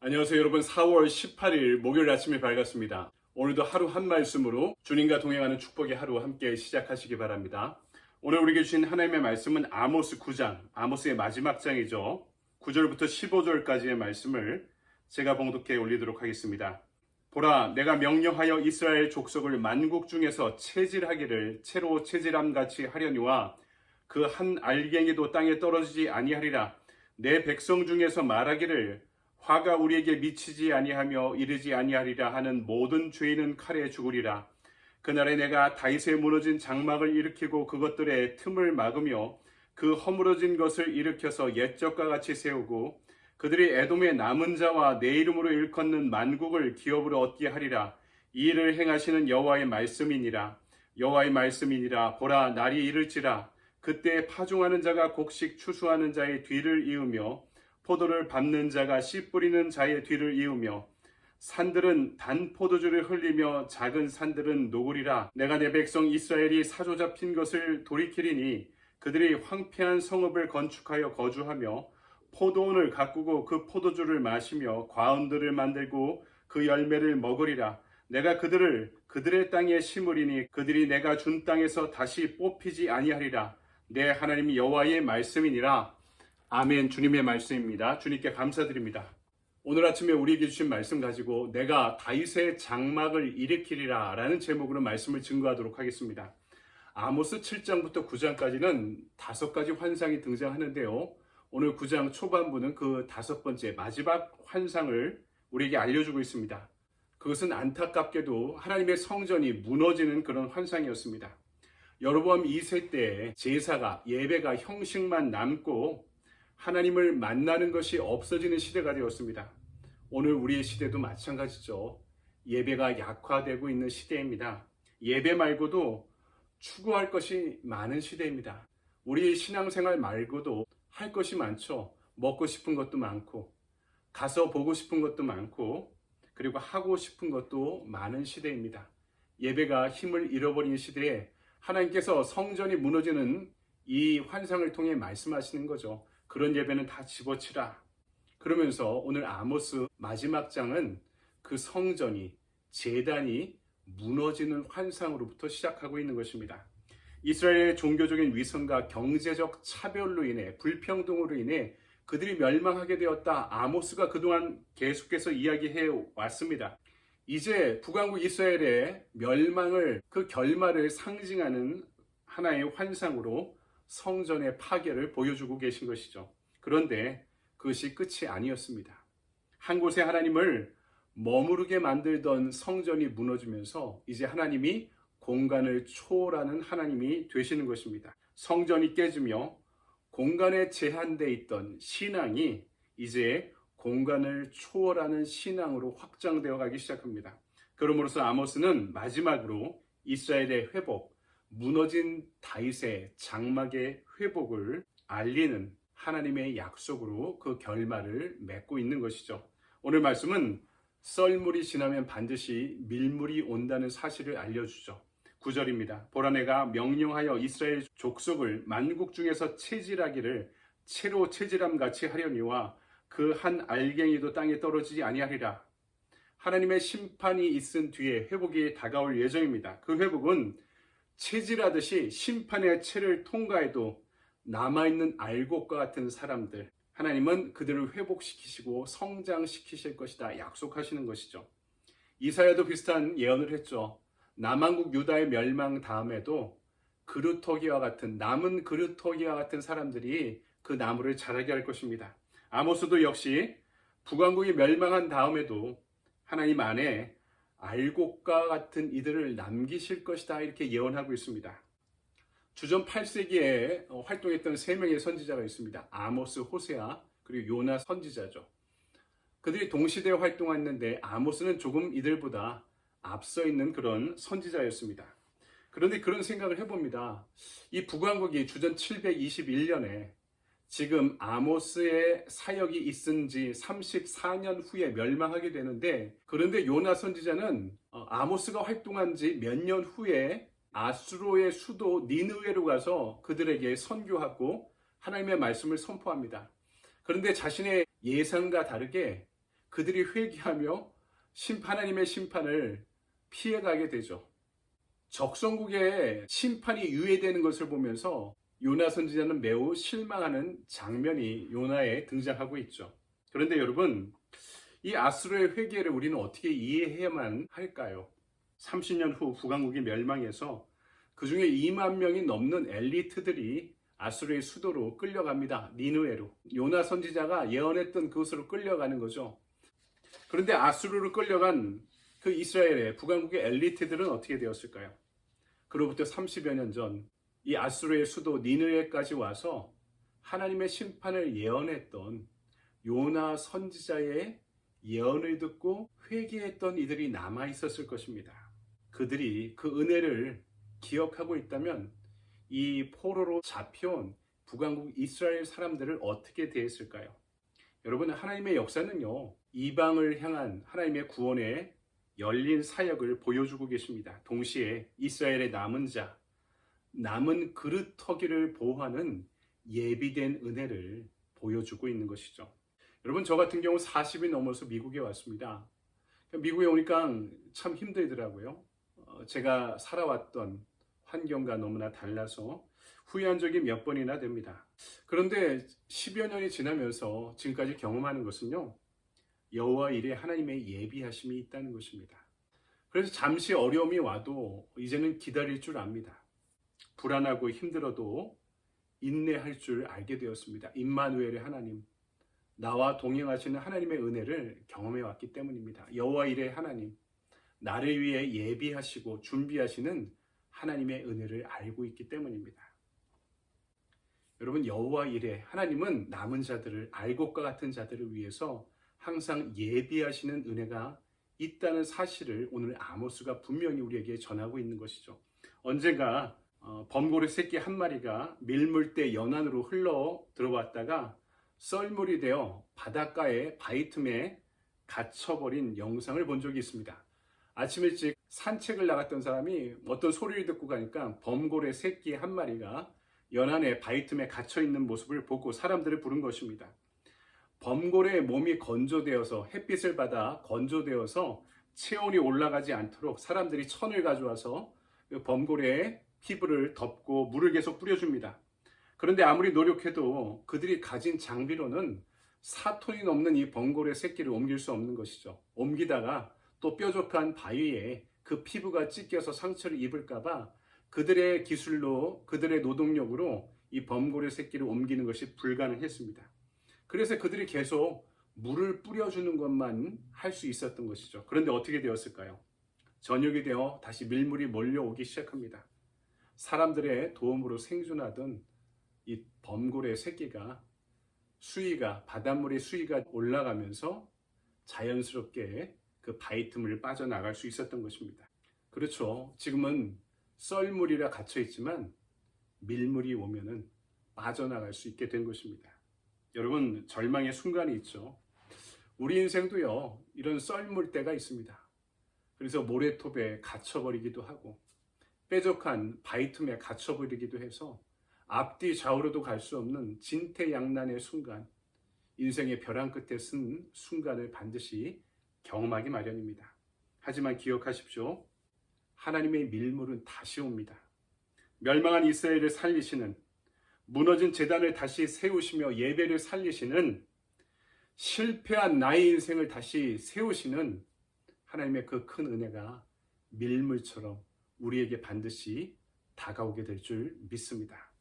안녕하세요 여러분. 4월 18일 목요일 아침이 밝았습니다. 오늘도 하루 한 말씀으로 주님과 동행하는 축복의 하루 함께 시작하시기 바랍니다. 오늘 우리에게 주신 하나님의 말씀은 아모스 9장, 아모스의 마지막 장이죠. 9절부터 15절까지의 말씀을 제가 봉독해 올리도록 하겠습니다. 보라, 내가 명령하여 이스라엘 족속을 만국 중에서 체질하기를 채로 체질함 같이 하려니와 그 한 알갱이도 땅에 떨어지지 아니하리라. 내 백성 중에서 말하기를 화가 우리에게 미치지 아니하며 이르지 아니하리라 하는 모든 죄인은 칼에 죽으리라. 그날에 내가 다윗의 무너진 장막을 일으키고 그것들의 틈을 막으며 그 허물어진 것을 일으켜서 옛적과 같이 세우고 그들이 에돔의 남은 자와 내 이름으로 일컫는 만국을 기업으로 얻게 하리라. 이 일을 행하시는 여호와의 말씀이니라. 여호와의 말씀이니라. 보라, 날이 이를지라. 그때 파종하는 자가 곡식 추수하는 자의 뒤를 이으며 포도를 밟는 자가 씨 뿌리는 자의 뒤를 이으며 산들은 단 포도주를 흘리며 작은 산들은 녹으리라. 내가 내 백성 이스라엘이 사로잡힌 것을 돌이키리니 그들이 황폐한 성읍을 건축하여 거주하며 포도원을 가꾸고 그 포도주를 마시며 과은들을 만들고 그 열매를 먹으리라. 내가 그들을 그들의 땅에 심으리니 그들이 내가 준 땅에서 다시 뽑히지 아니하리라. 내 하나님 여호와의 말씀이니라. 아멘. 주님의 말씀입니다. 주님께 감사드립니다. 오늘 아침에 우리에게 주신 말씀 가지고 내가 다윗의 장막을 일으키리라 라는 제목으로 말씀을 증거하도록 하겠습니다. 아모스 7장부터 9장까지는 5가지 환상이 등장하는데요. 오늘 9장 초반부는 그 5번째 마지막 환상을 우리에게 알려주고 있습니다. 그것은 안타깝게도 하나님의 성전이 무너지는 그런 환상이었습니다. 여로보암 2세 때 제사가 예배가 형식만 남고 하나님을 만나는 것이 없어지는 시대가 되었습니다. 오늘 우리의 시대도 마찬가지죠. 예배가 약화되고 있는 시대입니다. 예배 말고도 추구할 것이 많은 시대입니다. 우리의 신앙생활 말고도 할 것이 많죠. 먹고 싶은 것도 많고 가서 보고 싶은 것도 많고 그리고 하고 싶은 것도 많은 시대입니다. 예배가 힘을 잃어버린 시대에 하나님께서 성전이 무너지는 이 환상을 통해 말씀하시는 거죠. 그런 예배는 다 집어치라. 그러면서 오늘 아모스 마지막 장은 그 성전이, 제단이 무너지는 환상으로부터 시작하고 있는 것입니다. 이스라엘의 종교적인 위선과 경제적 차별로 인해, 불평등으로 인해 그들이 멸망하게 되었다. 아모스가 그동안 계속해서 이야기해 왔습니다. 이제 북왕국 이스라엘의 멸망을, 그 결말을 상징하는 하나의 환상으로 성전의 파괴를 보여주고 계신 것이죠. 그런데 그것이 끝이 아니었습니다. 한 곳에 하나님을 머무르게 만들던 성전이 무너지면서 이제 하나님이 공간을 초월하는 하나님이 되시는 것입니다. 성전이 깨지며 공간에 제한되어 있던 신앙이 이제 공간을 초월하는 신앙으로 확장되어 가기 시작합니다. 그러므로서 아모스는 마지막으로 이스라엘의 회복, 무너진 다윗의 장막의 회복을 알리는 하나님의 약속으로 그 결말을 맺고 있는 것이죠. 오늘 말씀은 썰물이 지나면 반드시 밀물이 온다는 사실을 알려주죠. 9절입니다. 보라, 내가 명령하여 이스라엘 족속을 만국 중에서 체질하기를 채로 체질함 같이 하려니와 그 한 알갱이도 땅에 떨어지지 아니하리라. 하나님의 심판이 있은 뒤에 회복이 다가올 예정입니다. 그 회복은 체질하듯이 심판의 채를 통과해도 남아있는 알곡과 같은 사람들, 하나님은 그들을 회복시키시고 성장시키실 것이다 약속하시는 것이죠. 이사야도 비슷한 예언을 했죠. 남한국 유다의 멸망 다음에도 그루터기와 같은, 남은 그루터기와 같은 사람들이 그 나무를 자라게 할 것입니다. 아모스도 역시 북왕국이 멸망한 다음에도 하나님 안에 알곡과 같은 이들을 남기실 것이다 이렇게 예언하고 있습니다. 주전 8세기에 활동했던 3명의 선지자가 있습니다. 아모스, 호세아, 그리고 요나 선지자죠. 그들이 동시대에 활동했는데 아모스는 조금 이들보다 앞서 있는 그런 선지자였습니다. 그런데 그런 생각을 해봅니다. 이 북왕국이 주전 721년에 지금 아모스의 사역이 있은 지 34년 후에 멸망하게 되는데, 그런데 요나 선지자는 아모스가 활동한 지 몇 년 후에 아수르의 수도 니느웨로 가서 그들에게 선교하고 하나님의 말씀을 선포합니다. 그런데 자신의 예상과 다르게 그들이 회개하며 하나님의 심판을 피해가게 되죠. 적성국의 심판이 유예되는 것을 보면서 요나 선지자는 매우 실망하는 장면이 요나에 등장하고 있죠. 그런데 여러분, 이 아수르의 회개를 우리는 어떻게 이해해야만 할까요? 30년 후 북왕국이 멸망해서 그 중에 2만 명이 넘는 엘리트들이 아수르의 수도로 끌려갑니다. 니느웨로. 요나 선지자가 예언했던 그곳으로 끌려가는 거죠. 그런데 아수르로 끌려간 그 이스라엘의 북왕국의 엘리트들은 어떻게 되었을까요? 그로부터 30여 년 전 이 아수르의 수도 니느웨까지 와서 하나님의 심판을 예언했던 요나 선지자의 예언을 듣고 회개했던 이들이 남아 있었을 것입니다. 그들이 그 은혜를 기억하고 있다면 이 포로로 잡혀온 북왕국 이스라엘 사람들을 어떻게 대했을까요? 여러분, 하나님의 역사는요, 이방을 향한 하나님의 구원의 열린 사역을 보여주고 계십니다. 동시에 이스라엘의 남은 자, 남은 그릇터기를 보호하는 예비된 은혜를 보여주고 있는 것이죠. 여러분, 저 같은 경우 40이 넘어서 미국에 왔습니다. 미국에 오니까 참 힘들더라고요. 제가 살아왔던 환경과 너무나 달라서 후회한 적이 몇 번이나 됩니다. 그런데 10여 년이 지나면서 지금까지 경험하는 것은요, 여호와 일에 하나님의 예비하심이 있다는 것입니다. 그래서 잠시 어려움이 와도 이제는 기다릴 줄 압니다. 불안하고 힘들어도 인내할 줄 알게 되었습니다. 임마누엘의 하나님, 나와 동행하시는 하나님의 은혜를 경험해 왔기 때문입니다. 여호와 일의 하나님, 나를 위해 예비하시고 준비하시는 하나님의 은혜를 알고 있기 때문입니다. 여러분, 여호와 일의 하나님은 남은 자들을, 알곡과 같은 자들을 위해서 항상 예비하시는 은혜가 있다는 사실을 오늘 아모스가 분명히 우리에게 전하고 있는 것이죠. 언젠가 범고래 새끼 한 마리가 밀물대 연안으로 흘러 들어왔다가 썰물이 되어 바닷가의 바위 틈에 갇혀버린 영상을 본 적이 있습니다. 아침 일찍 산책을 나갔던 사람이 어떤 소리를 듣고 가니까 범고래 새끼 한 마리가 연안의 바위 틈에 갇혀있는 모습을 보고 사람들을 부른 것입니다. 범고래의 몸이 건조되어서 햇빛을 받아 건조되어서 체온이 올라가지 않도록 사람들이 천을 가져와서 범고래의 피부를 덮고 물을 계속 뿌려줍니다. 그런데 아무리 노력해도 그들이 가진 장비로는 4톤이 넘는 이 범고래 새끼를 옮길 수 없는 것이죠. 옮기다가 또 뾰족한 바위에 그 피부가 찢겨서 상처를 입을까봐 그들의 기술로, 그들의 노동력으로 이 범고래 새끼를 옮기는 것이 불가능했습니다. 그래서 그들이 계속 물을 뿌려주는 것만 할 수 있었던 것이죠. 그런데 어떻게 되었을까요? 저녁이 되어 다시 밀물이 몰려오기 시작합니다. 사람들의 도움으로 생존하던 이 범고래 새끼가 바닷물의 수위가 올라가면서 자연스럽게 그 바위 틈을 빠져나갈 수 있었던 것입니다. 그렇죠. 지금은 썰물이라 갇혀 있지만 밀물이 오면은 빠져나갈 수 있게 된 것입니다. 여러분, 절망의 순간이 있죠. 우리 인생도요, 이런 썰물 때가 있습니다. 그래서 모래톱에 갇혀버리기도 하고 뾰족한 바위 틈에 갇혀버리기도 해서 앞뒤 좌우로도 갈 수 없는 진퇴양난의 순간, 인생의 벼랑 끝에 쓴 순간을 반드시 경험하기 마련입니다. 하지만 기억하십시오. 하나님의 밀물은 다시 옵니다. 멸망한 이스라엘을 살리시는, 무너진 제단을 다시 세우시며 예배를 살리시는, 실패한 나의 인생을 다시 세우시는 하나님의 그 큰 은혜가 밀물처럼 우리에게 반드시 다가오게 될 줄 믿습니다.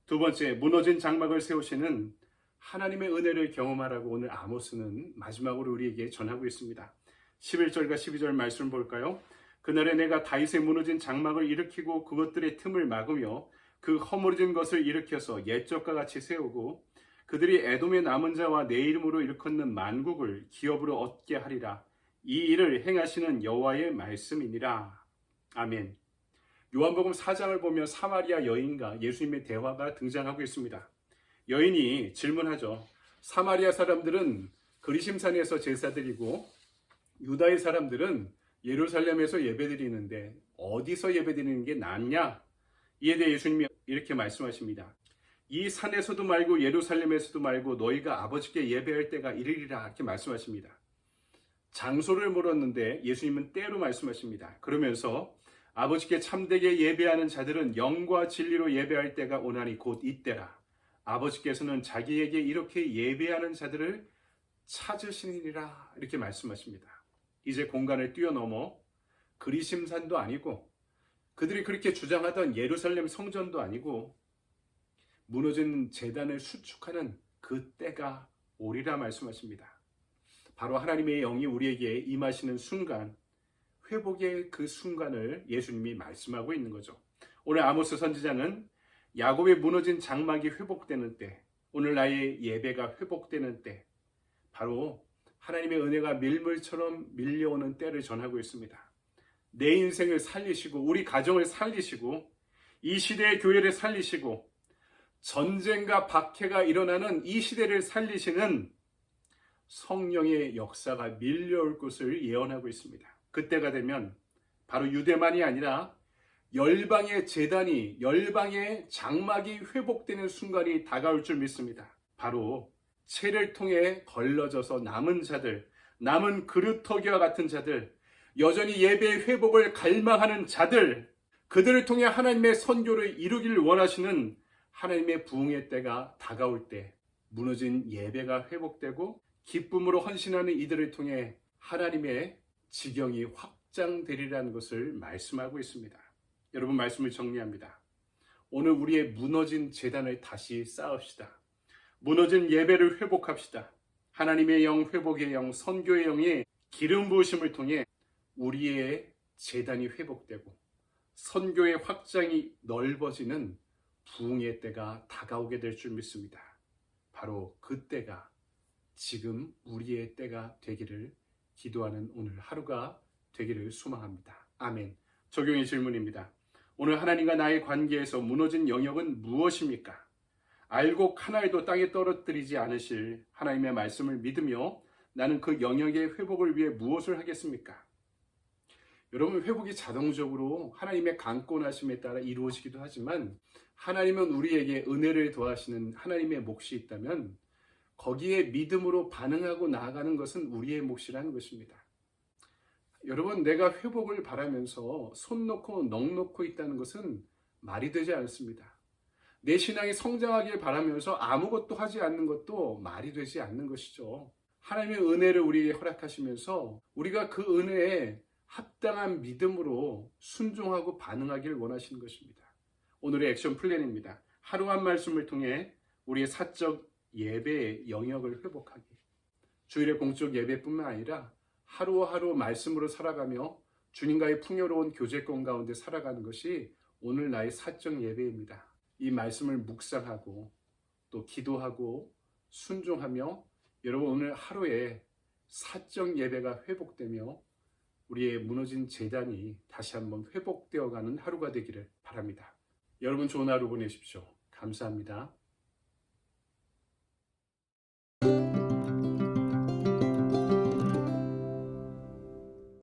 두 번째, 무너진 장막을 세우시는 하나님의 은혜를 경험하라고 오늘 아모스는 마지막으로 우리에게 전하고 있습니다. 11절과 12절 말씀 볼까요? 그날에 내가 다윗의 무너진 장막을 일으키고 그것들의 틈을 막으며 그 허물어진 것을 일으켜서 옛적과 같이 세우고 그들이 에돔의 남은 자와 내 이름으로 일컫는 만국을 기업으로 얻게 하리라. 이 일을 행하시는 여호와의 말씀이니라. 아멘. 요한복음 4장을 보면 사마리아 여인과 예수님의 대화가 등장하고 있습니다. 여인이 질문하죠. 사마리아 사람들은 그리심산에서 제사드리고 유다의 사람들은 예루살렘에서 예배드리는데 어디서 예배드리는 게 낫냐? 이에 대해 예수님이 이렇게 말씀하십니다. 이 산에서도 말고 예루살렘에서도 말고 너희가 아버지께 예배할 때가 이르리라, 이렇게 말씀하십니다. 장소를 물었는데 예수님은 때로 말씀하십니다. 그러면서 아버지께 참되게 예배하는 자들은 영과 진리로 예배할 때가 오나니 곧 이때라. 아버지께서는 자기에게 이렇게 예배하는 자들을 찾으시니라 이렇게 말씀하십니다. 이제 공간을 뛰어넘어 그리심산도 아니고 그들이 그렇게 주장하던 예루살렘 성전도 아니고 무너진 제단을 수축하는 그 때가 오리라 말씀하십니다. 바로 하나님의 영이 우리에게 임하시는 순간, 회복의 그 순간을 예수님이 말씀하고 있는 거죠. 오늘 아모스 선지자는 야곱의 무너진 장막이 회복되는 때, 오늘 나의 예배가 회복되는 때, 바로 하나님의 은혜가 밀물처럼 밀려오는 때를 전하고 있습니다. 내 인생을 살리시고 우리 가정을 살리시고 이 시대의 교회를 살리시고 전쟁과 박해가 일어나는 이 시대를 살리시는 성령의 역사가 밀려올 것을 예언하고 있습니다. 그때가 되면 바로 유대만이 아니라 열방의 제단이, 열방의 장막이 회복되는 순간이 다가올 줄 믿습니다. 바로 채를 통해 걸러져서 남은 자들, 남은 그루터기와 같은 자들, 여전히 예배의 회복을 갈망하는 자들, 그들을 통해 하나님의 선교를 이루기를 원하시는 하나님의 부흥의 때가 다가올 때 무너진 예배가 회복되고 기쁨으로 헌신하는 이들을 통해 하나님의 지경이 확장되리라는 것을 말씀하고 있습니다. 여러분, 말씀을 정리합니다. 오늘 우리의 무너진 제단을 다시 쌓읍시다. 무너진 예배를 회복합시다. 하나님의 영, 회복의 영, 선교의 영이 기름 부으심을 통해 우리의 제단이 회복되고 선교의 확장이 넓어지는 부흥의 때가 다가오게 될 줄 믿습니다. 바로 그 때가 지금 우리의 때가 되기를 기도하는 오늘 하루가 되기를 소망합니다. 아멘. 적용의 질문입니다. 오늘 하나님과 나의 관계에서 무너진 영역은 무엇입니까? 알고 하나에도 땅에 떨어뜨리지 않으실 하나님의 말씀을 믿으며 나는 그 영역의 회복을 위해 무엇을 하겠습니까? 여러분, 회복이 자동적으로 하나님의 강권하심에 따라 이루어지기도 하지만 하나님은 우리에게 은혜를 더하시는 하나님의 몫이 있다면 거기에 믿음으로 반응하고 나아가는 것은 우리의 몫이라는 것입니다. 여러분, 내가 회복을 바라면서 손 놓고 넋 놓고 있다는 것은 말이 되지 않습니다. 내 신앙이 성장하길 바라면서 아무것도 하지 않는 것도 말이 되지 않는 것이죠. 하나님의 은혜를 우리에게 허락하시면서 우리가 그 은혜에 합당한 믿음으로 순종하고 반응하기를 원하시는 것입니다. 오늘의 액션 플랜입니다. 하루 한 말씀을 통해 우리의 사적 예배의 영역을 회복하기. 주일의 공적 예배뿐만 아니라 하루하루 말씀으로 살아가며 주님과의 풍요로운 교제권 가운데 살아가는 것이 오늘 나의 사적 예배입니다. 이 말씀을 묵상하고 또 기도하고 순종하며 여러분 오늘 하루에 사적 예배가 회복되며 우리의 무너진 제단이 다시 한번 회복되어가는 하루가 되기를 바랍니다. 여러분 좋은 하루 보내십시오. 감사합니다.